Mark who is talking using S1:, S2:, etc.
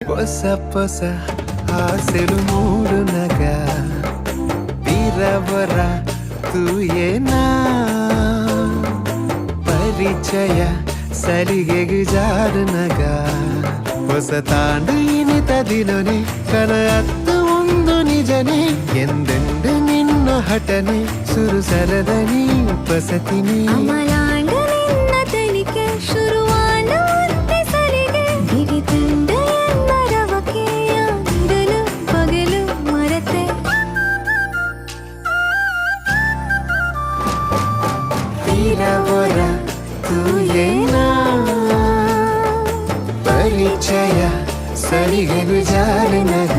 S1: ಹೊಸ ಹೊಸ ಆಸೆಲು ಮೂಡುನಗ ಬೀರವರ ತೂಯೇನಾ ಪರಿಚಯ ಸಲಿಗೆಗೆ ಜಾರುನಗ ಹೊಸ ತಾಂಡು ಇನಿತ ದಿನನೆ ಕನ ಅತ್ತು ಒಂದು ನಿಜನೆ ಎಂದೆಂದು ನಿನ್ನ ಹಠನೆ ಸುರು ಸರದನಿ ಉಪಸತಿನಿ
S2: ಅಮಲಾಂಡ ನಿನ್ನ ತನಿಕೆ ಶುರುವಾನ ಒಂದೇ ಸರಿಗೆ ಬಿಗಿತುಂಡ ಎನ್ನರವಕೆಯ ಇರಲು ಪಗಲು ಮರೆತೆ
S1: ಬೀರವರ ತೂಯೇನಾ ಪರಿಚಯ ಸಲಿಗೆಗೆ ಜಾರುನಗ